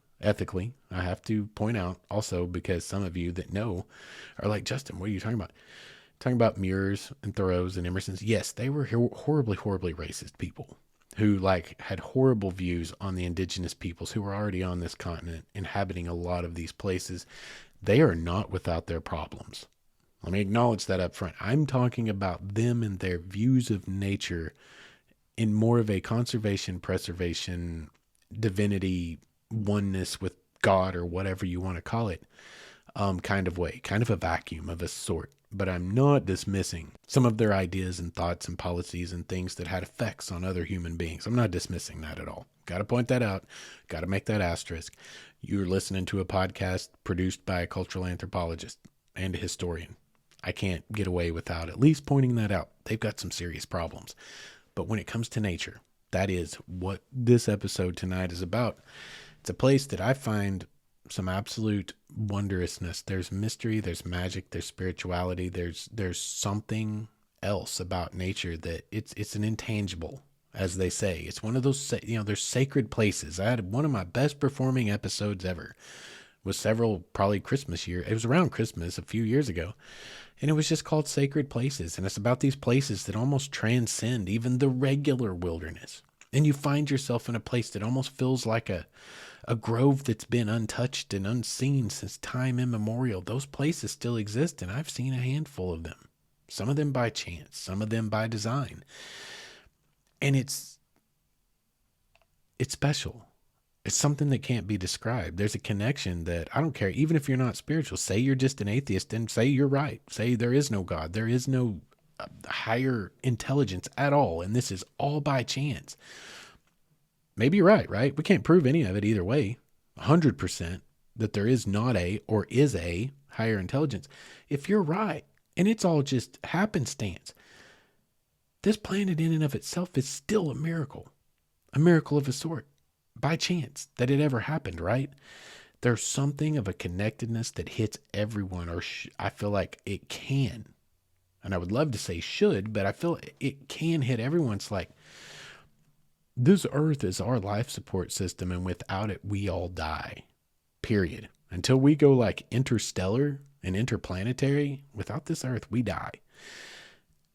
point out also, because some of you that know are like, Justin, what are you talking about? Talking about Muirs and Thoreaus and Emersons. Yes, they were horribly racist people who had horrible views on the indigenous peoples who were already on this continent, inhabiting a lot of these places. They are not without their problems. Let me acknowledge that up front. I'm talking about them and their views of nature in more of a conservation, preservation, divinity, oneness with God, or whatever you want to call it, kind of way, kind of a vacuum of a sort. But I'm not dismissing some of their ideas and thoughts and policies and things that had effects on other human beings. I'm not dismissing that at all. Got to point that out. Got to make that asterisk. You're listening to a podcast produced by a cultural anthropologist and a historian. I can't get away without at least pointing that out. They've got some serious problems. But when it comes to nature, that is what this episode tonight is about. It's a place that I find some absolute wondrousness. There's mystery, there's magic, there's spirituality, there's something else about nature that it's an intangible, as they say. It's one of those, there's sacred places. I had one of my best performing episodes ever. Was several, probably Christmas year. It was around Christmas a few years ago. And it was just called Sacred Places. And it's about these places that almost transcend even the regular wilderness. And you find yourself in a place that almost feels like a grove that's been untouched and unseen since time immemorial. Those places still exist, and I've seen a handful of them. Some of them by chance, some of them by design. And it's special. It's something that can't be described. There's a connection that I don't care. Even if you're not spiritual, say you're just an atheist and say you're right. Say there is no God. There is no higher intelligence at all. And this is all by chance. Maybe you're right? We can't prove any of it either way. 100% that there is not a or is a higher intelligence. If you're right, and it's all just happenstance, this planet in and of itself is still a miracle of a sort. By chance that it ever happened, right? There's something of a connectedness that hits everyone, or I feel like it can. And I would love to say should, but I feel it can hit everyone. It's like, this earth is our life support system, and without it, we all die. Period. Until we go like interstellar and interplanetary, without this earth, we die.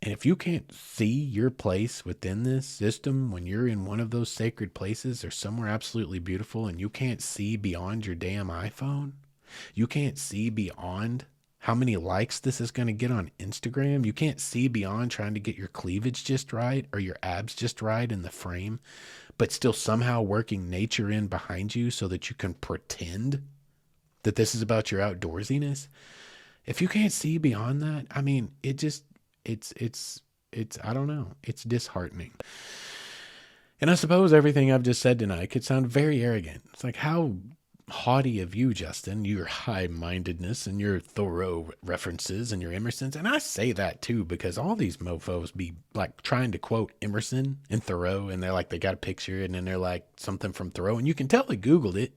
And if you can't see your place within this system when you're in one of those sacred places or somewhere absolutely beautiful, and you can't see beyond your damn iPhone, you can't see beyond how many likes this is going to get on Instagram, you can't see beyond trying to get your cleavage just right or your abs just right in the frame, but still somehow working nature in behind you so that you can pretend that this is about your outdoorsiness. If you can't see beyond that, I mean, it's I don't know. It's disheartening. And I suppose everything I've just said tonight could sound very arrogant. It's like, how haughty of you, Justin, your high-mindedness and your Thoreau references and your Emerson's. And I say that too, because all these mofos be like trying to quote Emerson and Thoreau, and they're like, they got a picture and then they're like something from Thoreau, and you can tell they Googled it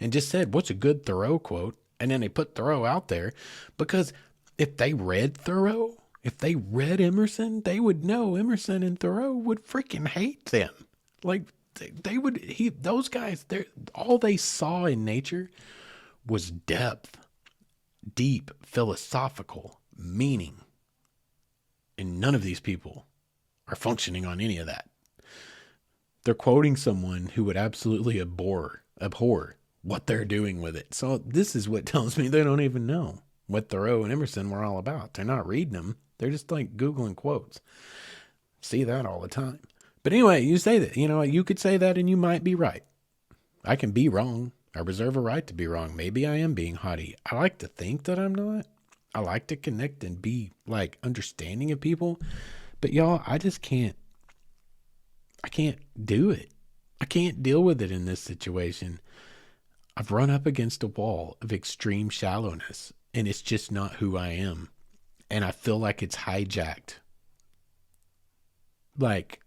and just said, what's a good Thoreau quote? And then they put Thoreau out there, because if they read Thoreau, if they read Emerson, they would know Emerson and Thoreau would freaking hate them. Like, they would, those guys, all they saw in nature was depth, deep, philosophical meaning. And none of these people are functioning on any of that. They're quoting someone who would absolutely abhor what they're doing with it. So this is what tells me they don't even know what Thoreau and Emerson were all about. They're not reading them. They're just like Googling quotes. See that all the time. But anyway, you say that, you could say that and you might be right. I can be wrong. I reserve a right to be wrong. Maybe I am being haughty. I like to think that I'm not. I like to connect and be like understanding of people. But y'all, I can't do it. I can't deal with it in this situation. I've run up against a wall of extreme shallowness, and it's just not who I am. And I feel like it's hijacked. Like,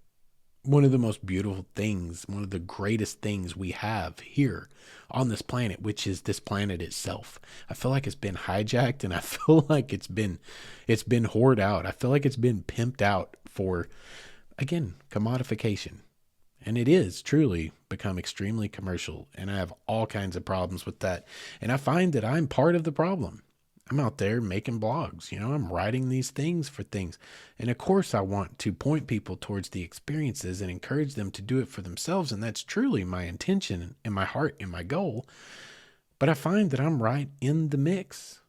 one of the most beautiful things, one of the greatest things we have here on this planet, which is this planet itself. I feel like it's been hijacked, and I feel like it's been hoarded out. I feel like it's been pimped out for, again, commodification. And it is truly become extremely commercial, and I have all kinds of problems with that. And I find that I'm part of the problem. I'm out there making blogs, I'm writing these things for things. And of course I want to point people towards the experiences and encourage them to do it for themselves. And that's truly my intention and my heart and my goal. But I find that I'm right in the mix,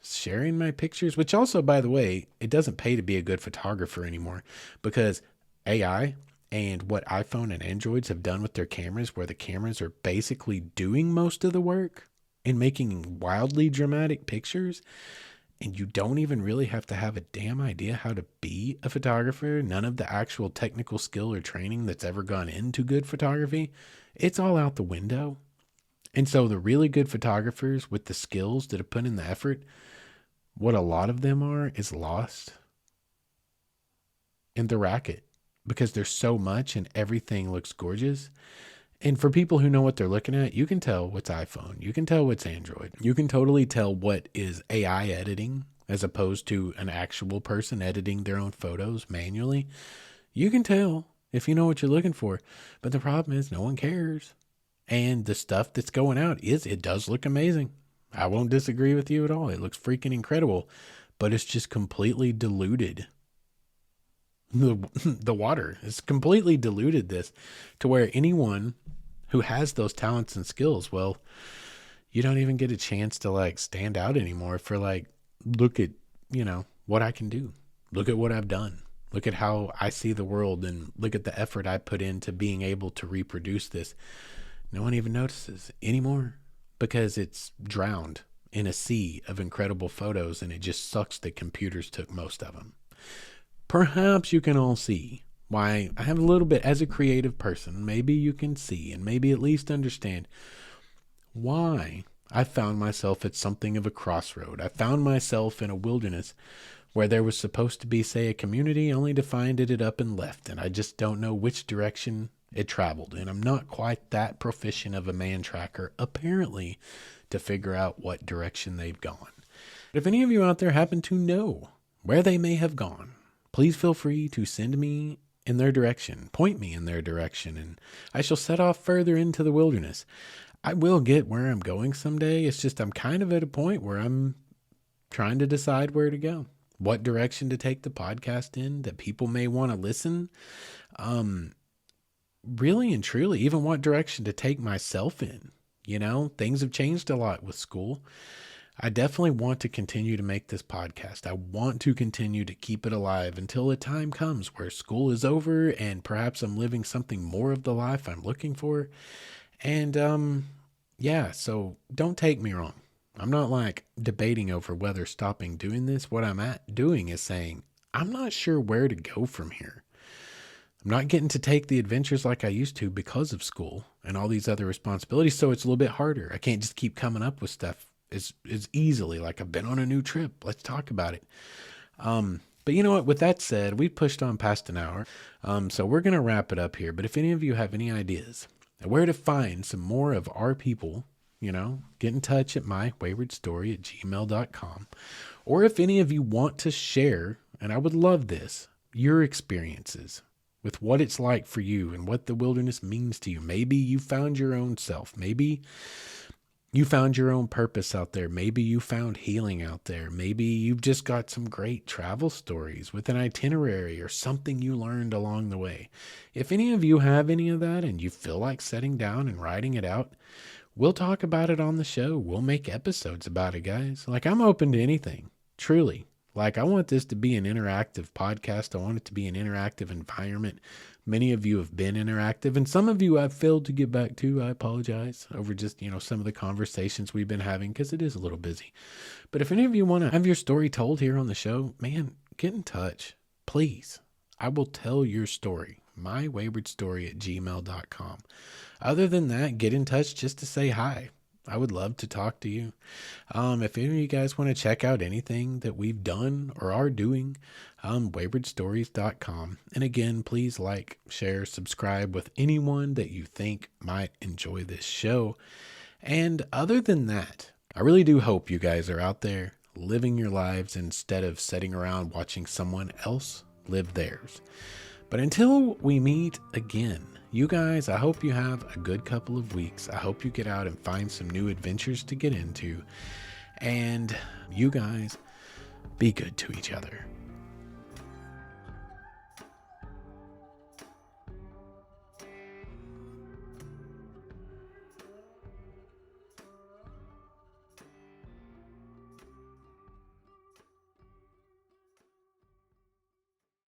sharing my pictures, which also, by the way, it doesn't pay to be a good photographer anymore, because AI and what iPhone and Androids have done with their cameras, where the cameras are basically doing most of the work and making wildly dramatic pictures, and you don't even really have to have a damn idea how to be a photographer. None of the actual technical skill or training that's ever gone into good photography, it's all out the window. And so the really good photographers with the skills that have put in the effort what a lot of them are is lost in the racket because there's so much and everything looks gorgeous. And for people who know what they're looking at, you can tell what's iPhone. You can tell what's Android. You can totally tell what is AI editing as opposed to an actual person editing their own photos manually. You can tell if you know what you're looking for. But the problem is no one cares. And the stuff that's going out it does look amazing. I won't disagree with you at all. It looks freaking incredible. But it's just completely diluted. The water has completely diluted this to where anyone who has those talents and skills, well, you don't even get a chance to like stand out anymore for like, look at, what I can do. Look at what I've done. Look at how I see the world and look at the effort I put into being able to reproduce this. No one even notices anymore because it's drowned in a sea of incredible photos and it just sucks that computers took most of them. Perhaps you can all see why I have a little bit, as a creative person, maybe you can see and maybe at least understand why I found myself at something of a crossroad. I found myself in a wilderness where there was supposed to be, say, a community, only to find it up and left. And I just don't know which direction it traveled. And I'm not quite that proficient of a man tracker, apparently, to figure out what direction they've gone. But if any of you out there happen to know where they may have gone, please feel free to send me in their direction, point me in their direction, and I shall set off further into the wilderness. I will get where I'm going someday. It's just I'm kind of at a point where I'm trying to decide where to go, what direction to take the podcast in that people may want to listen. Really and truly, even what direction to take myself in. Things have changed a lot with school. I definitely want to continue to make this podcast. I want to continue to keep it alive until a time comes where school is over and perhaps I'm living something more of the life I'm looking for. And, so don't take me wrong. I'm not like debating over whether stopping doing this. What I'm doing is saying, I'm not sure where to go from here. I'm not getting to take the adventures like I used to because of school and all these other responsibilities. So it's a little bit harder. I can't just keep coming up with stuff as easily. Like, I've been on a new trip. Let's talk about it. But you know what? With that said, we pushed on past an hour. So we're going to wrap it up here. But if any of you have any ideas where to find some more of our people, get in touch at mywaywardstory@gmail.com. Or if any of you want to share, and I would love this, your experiences with what it's like for you and what the wilderness means to you. Maybe you found your own self. Maybe you found your own purpose out there. Maybe you found healing out there. Maybe you've just got some great travel stories with an itinerary or something you learned along the way. If any of you have any of that and you feel like sitting down and writing it out, we'll talk about it on the show. We'll make episodes about it, guys. Like, I'm open to anything, truly. Like, I want this to be an interactive podcast. I want it to be an interactive environment. Many of you have been interactive, and some of you I've failed to get back to. I apologize over just, some of the conversations we've been having because it is a little busy. But if any of you want to have your story told here on the show, man, get in touch, please. I will tell your story, mywaywardstory@gmail.com. Other than that, get in touch just to say hi. I would love to talk to you. If any of you guys want to check out anything that we've done or are doing, waywardstories.com. And again, please like, share, subscribe with anyone that you think might enjoy this show. And other than that, I really do hope you guys are out there living your lives instead of sitting around watching someone else live theirs. But until we meet again, you guys, I hope you have a good couple of weeks. I hope you get out and find some new adventures to get into. And you guys, be good to each other.